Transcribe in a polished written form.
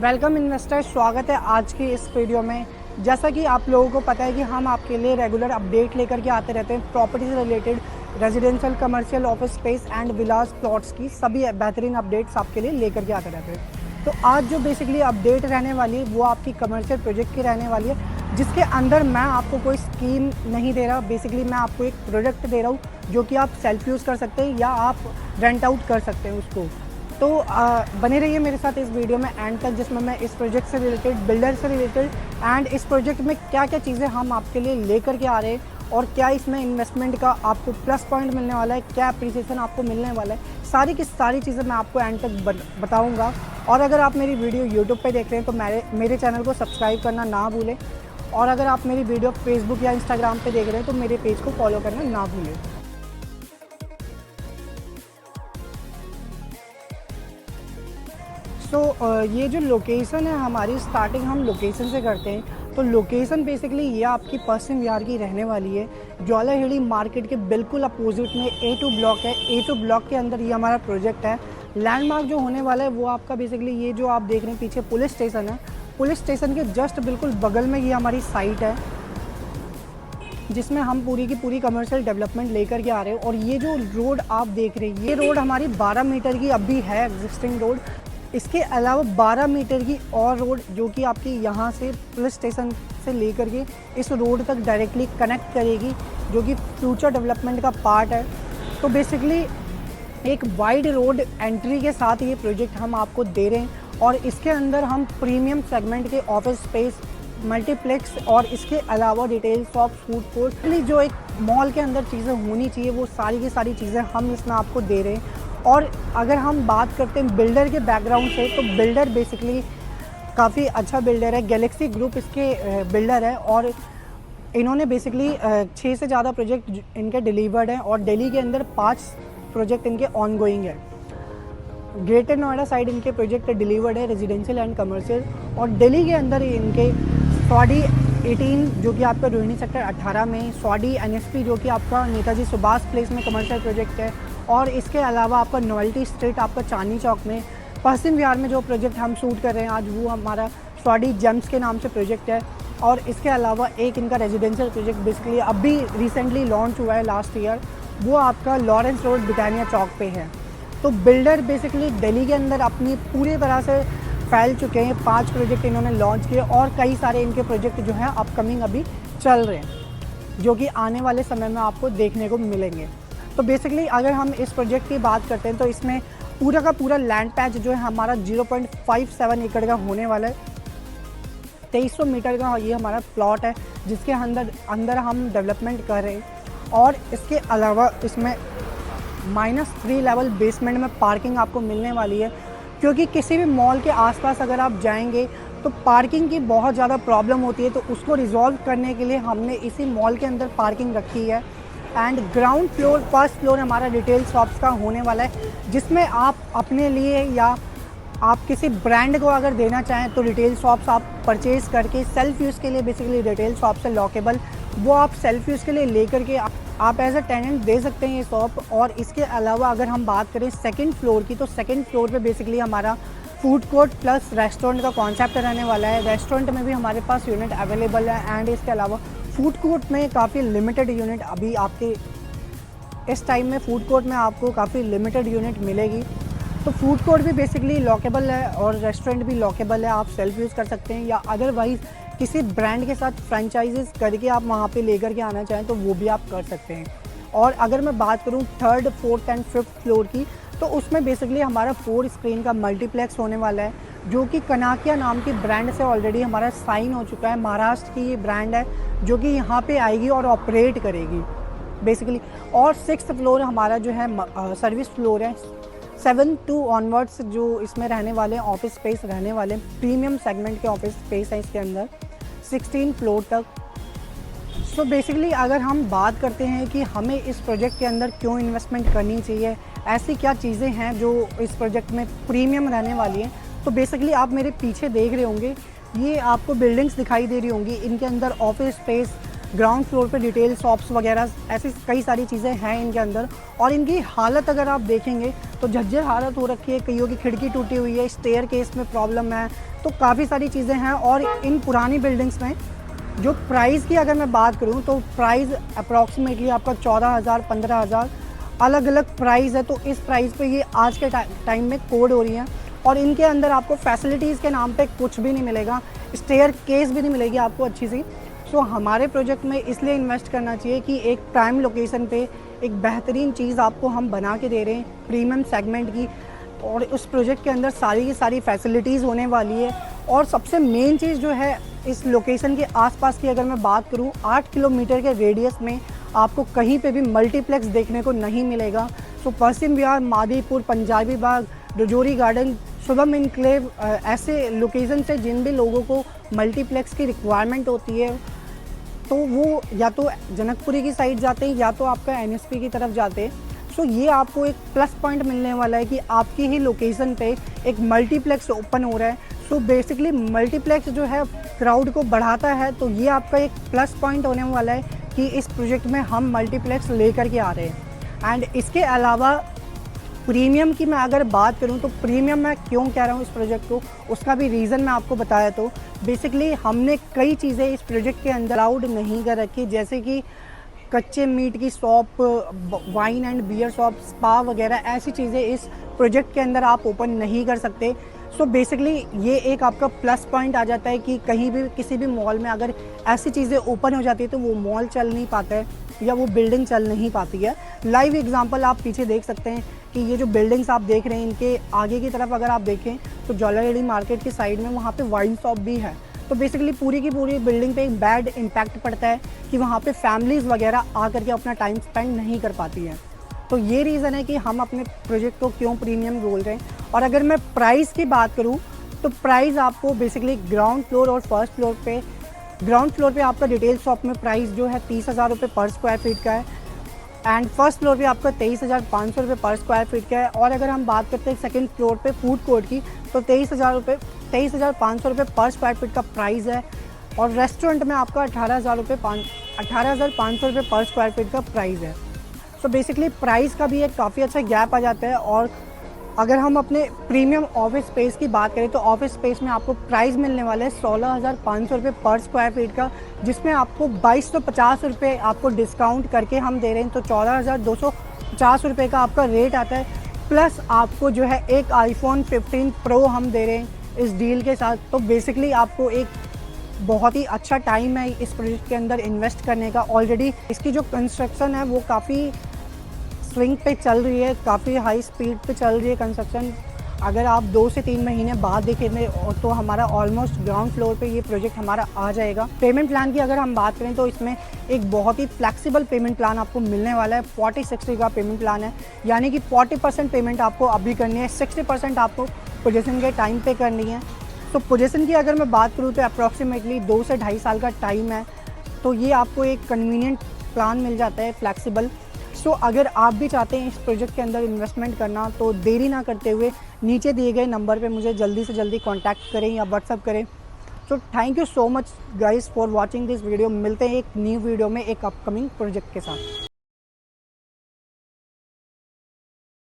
Welcome investor, स्वागत है आज की इस वीडियो में। जैसा कि आप लोगों को पता है कि हम आपके लिए रेगुलर अपडेट लेकर के आते रहते हैं प्रॉपर्टी से related, residential, commercial, office space and Vilas plots की सभी बेहतरीन अपडेट्स आपके लिए लेकर के आते रहते हैं। तो आज जो बेसिकली अपडेट रहने वाली है वो आपकी कमर्शियल प्रोजेक्ट की रहने वाली है, जिसके अंदर मैं आपको कोई स्कीम नहीं दे रहा। बेसिकली मैं आपको एक प्रोडक्ट दे रहा हूँ जो कि आप सेल्फ यूज़ कर सकते हैं या आप रेंट आउट कर सकते हैं उसको। तो बने रहिए मेरे साथ इस वीडियो में एंड तक, जिसमें मैं इस प्रोजेक्ट से रिलेटेड, बिल्डर से रिलेटेड एंड इस प्रोजेक्ट में क्या क्या चीज़ें हम आपके लिए लेकर के आ रहे हैं और क्या इसमें इन्वेस्टमेंट का आपको प्लस पॉइंट मिलने वाला है, क्या अप्रिसिएशन आपको मिलने वाला है, सारी की सारी चीज़ें मैं आपको एंड तक बताऊँगा। और अगर आप मेरी वीडियो यूट्यूब पर देख रहे हैं तो मेरे चैनल को सब्सक्राइब करना ना भूलें, और अगर आप मेरी वीडियो फेसबुक या इंस्टाग्राम पर देख रहे हैं तो मेरे पेज को फॉलो करना ना भूलें। ये जो लोकेशन है हमारी, स्टार्टिंग हम लोकेशन से करते हैं। तो लोकेशन बेसिकली ये आपकी पश्चिम विहार की रहने वाली है। ज्वालाहेड़ी मार्केट के बिल्कुल अपोजिट में A2 ब्लॉक है। A2 ब्लॉक के अंदर ये हमारा प्रोजेक्ट है। लैंडमार्क जो होने वाला है वो आपका बेसिकली ये जो आप देख रहे हैं पीछे पुलिस स्टेशन है, पुलिस स्टेशन के जस्ट बिल्कुल बगल में ये हमारी साइट है, जिसमें हम पूरी की पूरी कमर्शियल डेवलपमेंट लेकर के आ रहे हैं। और ये जो रोड आप देख रहे हैं, ये रोड हमारी 12 मीटर की अभी है एग्जिस्टिंग रोड। इसके अलावा 12 मीटर की और रोड जो कि आपकी यहाँ से पुलिस स्टेशन से लेकर के इस रोड तक डायरेक्टली कनेक्ट करेगी, जो कि फ्यूचर डेवलपमेंट का पार्ट है। तो बेसिकली एक वाइड रोड एंट्री के साथ ये प्रोजेक्ट हम आपको दे रहे हैं, और इसके अंदर हम प्रीमियम सेगमेंट के ऑफिस स्पेस, मल्टीप्लेक्स और इसके अलावा रिटेल शॉप, फूड कोर्ट, जो एक मॉल के अंदर चीज़ें होनी चाहिए वो सारी की सारी चीज़ें हम इसमें आपको दे रहे हैं। और अगर हम बात करते हैं बिल्डर के बैकग्राउंड से, तो बिल्डर बेसिकली काफ़ी अच्छा बिल्डर है। गैलेक्सी ग्रुप इसके बिल्डर है, और इन्होंने बेसिकली 6 से ज़्यादा प्रोजेक्ट इनके डिलीवर्ड हैं, और दिल्ली के अंदर 5 प्रोजेक्ट इनके ऑन गोइंग है। ग्रेटर नोएडा साइड इनके प्रोजेक्ट डिलीवर्ड है, रेजिडेंशियल एंड कमर्शियल। और दिल्ली के अंदर इनके स्वाडी 18 जो कि आपका रोहिणी सेक्टर 18 में, स्वाडी NSP जो कि आपका नेताजी सुभाष प्लेस में कमर्शियल प्रोजेक्ट है, और इसके अलावा आपका नॉवेल्टी स्ट्रीट आपका चांदनी चौक में, पश्चिम विहार में जो प्रोजेक्ट हम शूट कर रहे हैं आज वो हमारा स्वाडी जेम्स के नाम से प्रोजेक्ट है। और इसके अलावा एक इनका रेजिडेंशियल प्रोजेक्ट बेसिकली अभी रिसेंटली लॉन्च हुआ है लास्ट ईयर, वो आपका लॉरेंस रोड ब्रिटानिया चौक पे है। तो बिल्डर बेसिकली दिल्ली के अंदर अपनी पूरी तरह से फैल चुके हैं। 5 प्रोजेक्ट इन्होंने लॉन्च किए, और कई सारे इनके प्रोजेक्ट जो हैं अपकमिंग अभी चल रहे हैं, जो कि आने वाले समय में आपको देखने को मिलेंगे। तो बेसिकली अगर हम इस प्रोजेक्ट की बात करते हैं तो इसमें पूरा का पूरा लैंड पैच जो है हमारा 0.57 एकड़ का होने वाला है। 2300 मीटर का ये हमारा प्लॉट है, जिसके अंदर हम डेवलपमेंट कर रहे हैं। और इसके अलावा इसमें -3 लेवल बेसमेंट में पार्किंग आपको मिलने वाली है, क्योंकि किसी भी मॉल के आसपास अगर आप जाएंगे तो पार्किंग की बहुत ज़्यादा प्रॉब्लम होती है। तो उसको रिजॉल्व करने के लिए हमने इसी मॉल के अंदर पार्किंग रखी है। And ground floor, first floor हमारा रिटेल शॉप्स का होने वाला है, जिसमें आप अपने लिए या आप किसी ब्रांड को अगर देना चाहें तो रिटेल शॉप्स आप परचेज़ करके सेल्फ यूज़ के लिए, बेसिकली रिटेल शॉप से लॉकेबल, वो आप सेल्फ यूज़ के लिए लेकर के आप एज अ टेनेंट दे सकते हैं ये शॉप। और इसके अलावा अगर हम बात करें सेकंड फ्लोर की, तो सेकंड फ्लोर पे बेसिकली हमारा फूड कोर्ट प्लस रेस्टोरेंट का कॉन्सेप्ट रहने वाला है। रेस्टोरेंट में भी हमारे पास यूनिट अवेलेबल है, एंड इसके अलावा फूड कोर्ट में काफ़ी लिमिटेड यूनिट अभी आपके इस टाइम में फूड कोर्ट में आपको काफ़ी लिमिटेड यूनिट मिलेगी। तो फूड कोर्ट भी बेसिकली लॉकेबल है और रेस्टोरेंट भी लॉकेबल है, आप सेल्फ यूज़ कर सकते हैं, या अदरवाइज़ किसी ब्रांड के साथ फ्रेंचाइजीज करके आप वहाँ पे लेकर के आना चाहें तो वो भी आप कर सकते हैं। और अगर मैं बात करूँ 3rd, 4th and 5th floor की, तो उसमें बेसिकली हमारा 4 स्क्रीन का मल्टीप्लेक्स होने वाला है, जो कि कनाकिया नाम की ब्रांड से ऑलरेडी हमारा साइन हो चुका है। महाराष्ट्र की ये ब्रांड है जो कि यहाँ पे आएगी और ऑपरेट करेगी बेसिकली। और 6th फ्लोर हमारा जो है सर्विस फ्लोर है। 7 to ऑनवर्ड्स जो इसमें रहने वाले हैं, ऑफिस स्पेस रहने वाले हैं, प्रीमियम सेगमेंट के ऑफिस स्पेस है इसके अंदर 16 फ्लोर तक। सो बेसिकली अगर हम बात करते हैं कि हमें इस प्रोजेक्ट के अंदर क्यों इन्वेस्टमेंट करनी चाहिए, ऐसी क्या चीज़ें हैं जो इस प्रोजेक्ट में प्रीमियम रहने वाली हैं, तो बेसिकली आप मेरे पीछे देख रहे होंगे, ये आपको बिल्डिंग्स दिखाई दे रही होंगी। इनके अंदर ऑफिस स्पेस, ग्राउंड फ्लोर पे डिटेल शॉप्स वगैरह ऐसी कई सारी चीज़ें हैं इनके अंदर। और इनकी हालत अगर आप देखेंगे तो झज्जर हालत हो रखी है, कईयों की खिड़की टूटी हुई है, स्टेयर केस में प्रॉब्लम है, तो काफ़ी सारी चीज़ें हैं। और इन पुरानी बिल्डिंग्स में जो प्राइस की अगर मैं बात करूं तो प्राइस अप्रॉक्सीमेटली आपका 14,000 15,000 अलग अलग प्राइस है। तो इस प्राइस पे ये आज के टाइम में कोड हो रही हैं। और इनके अंदर आपको फैसिलिटीज़ के नाम पे कुछ भी नहीं मिलेगा, स्टेयर केस भी नहीं मिलेगी आपको अच्छी सी। सो हमारे प्रोजेक्ट में इसलिए इन्वेस्ट करना चाहिए कि एक प्राइम लोकेशन पे एक बेहतरीन चीज़ आपको हम बना के दे रहे हैं प्रीमियम सेगमेंट की। और उस प्रोजेक्ट के अंदर सारी की सारी फैसिलिटीज़ होने वाली है। और सबसे मेन चीज़ जो है इस लोकेशन के आसपास की अगर मैं बात करूं, 8 किलोमीटर के रेडियस में आपको कहीं पे भी मल्टीप्लेक्स देखने को नहीं मिलेगा। सो पश्चिम विहार, मादीपुर, पंजाबी बाग, रजौरी गार्डन, शुभम इनक्लेव ऐसे लोकेशन से जिन भी लोगों को मल्टीप्लेक्स की रिक्वायरमेंट होती है तो वो या तो जनकपुरी की साइड जाते हैं या तो आपका NSP की तरफ जाते हैं। सो ये आपको एक प्लस पॉइंट मिलने वाला है कि आपकी ही लोकेशन पे एक मल्टीप्लेक्स ओपन हो रहा है। सो बेसिकली मल्टीप्लेक्स जो है क्राउड को बढ़ाता है, तो ये आपका एक प्लस पॉइंट होने वाला है कि इस प्रोजेक्ट में हम मल्टीप्लेक्स लेकर के आ रहे हैं। एंड इसके अलावा प्रीमियम की मैं अगर बात करूं तो प्रीमियम मैं क्यों कह रहा हूं इस प्रोजेक्ट को, उसका भी रीज़न मैं आपको बताया। तो बेसिकली हमने कई चीज़ें इस प्रोजेक्ट के अंदर अलाउड नहीं कर रखी, जैसे कि कच्चे मीट की shop, wine and beer shop, spa वगैरह ऐसी चीज़ें इस प्रोजेक्ट के अंदर आप ओपन नहीं कर सकते। सो बेसिकली ये एक आपका प्लस पॉइंट आ जाता है कि कहीं भी किसी भी मॉल में अगर ऐसी चीज़ें ओपन हो जाती है तो वो मॉल चल नहीं पाता है या वो बिल्डिंग चल नहीं पाती है। लाइव एग्जांपल आप पीछे देख सकते हैं कि ये जो बिल्डिंग्स आप देख रहे हैं इनके आगे की तरफ अगर आप देखें तो ज्वेलरी मार्केट के साइड में वहाँ पे वाइन शॉप भी है। तो बेसिकली पूरी की पूरी बिल्डिंग पे एक बैड इम्पैक्ट पड़ता है कि वहाँ पे फैमिलीज़ वगैरह आकर के अपना टाइम स्पेंड नहीं कर पाती हैं। तो ये रीज़न है कि हम अपने प्रोजेक्ट को क्यों प्रीमियम बोल रहे हैं। और अगर मैं प्राइस की बात करूँ तो प्राइस आपको बेसिकली ग्राउंड फ्लोर और फर्स्ट फ्लोर पे, ग्राउंड फ्लोर पे आपका डिटेल शॉप में प्राइस जो है 30,000 रुपये पर स्क्वायर फीट का है एंड फर्स्ट फ्लोर पे आपका 23,500 रुपये पर स्क्वायर फीट का है। और अगर हम बात करते हैं सेकंड फ्लोर पे फूड कोर्ट की तो 23,500 रुपये पर स्क्वायर फीट का प्राइस है। और रेस्टोरेंट में आपका 18,500 रुपये पर स्क्वायर फीट का प्राइस है। तो बेसिकली प्राइस का भी एक काफ़ी अच्छा गैप आ जाता है। और अगर हम अपने प्रीमियम ऑफिस स्पेस की बात करें तो ऑफिस स्पेस में आपको प्राइस मिलने वाला है 16,500 रुपये पर स्क्वायर फीट का, जिसमें आपको 2,250 रुपये आपको डिस्काउंट करके हम दे रहे हैं। तो 14,250 रुपये का आपका रेट आता है। प्लस आपको जो है एक iPhone 15 Pro हम दे रहे हैं इस डील के साथ। तो बेसिकली आपको एक बहुत ही अच्छा टाइम है इस प्रोजेक्ट के अंदर इन्वेस्ट करने का। ऑलरेडी इसकी जो कंस्ट्रक्शन है वो काफ़ी स्विंग पे चल रही है, काफ़ी हाई स्पीड पे चल रही है कंस्ट्रक्शन। अगर आप 2 से 3 महीने बाद देखेंगे तो हमारा ऑलमोस्ट ग्राउंड फ्लोर पे ये प्रोजेक्ट हमारा आ जाएगा। पेमेंट प्लान की अगर हम बात करें तो इसमें एक बहुत ही फ्लेक्सिबल पेमेंट प्लान आपको मिलने वाला है। 40-60 का पेमेंट प्लान है, यानी कि 40% पेमेंट आपको अभी करनी है, 60% आपको पोजीशन के टाइम पे करनी है। तो पोजीशन की अगर मैं बात करूँ तो अप्रॉक्सीमेटली 2 से 2.5 साल का टाइम है। तो ये आपको एक कन्वीनियंट प्लान मिल जाता है फ्लैक्सीबल। सो अगर आप भी चाहते हैं इस प्रोजेक्ट के अंदर इन्वेस्टमेंट करना तो देरी ना करते हुए नीचे दिए गए नंबर पे मुझे जल्दी से जल्दी कांटेक्ट करें या व्हाट्सअप करें। So thank you so much guys for watching this video. मिलते हैं एक न्यू वीडियो में एक अपकमिंग प्रोजेक्ट के साथ।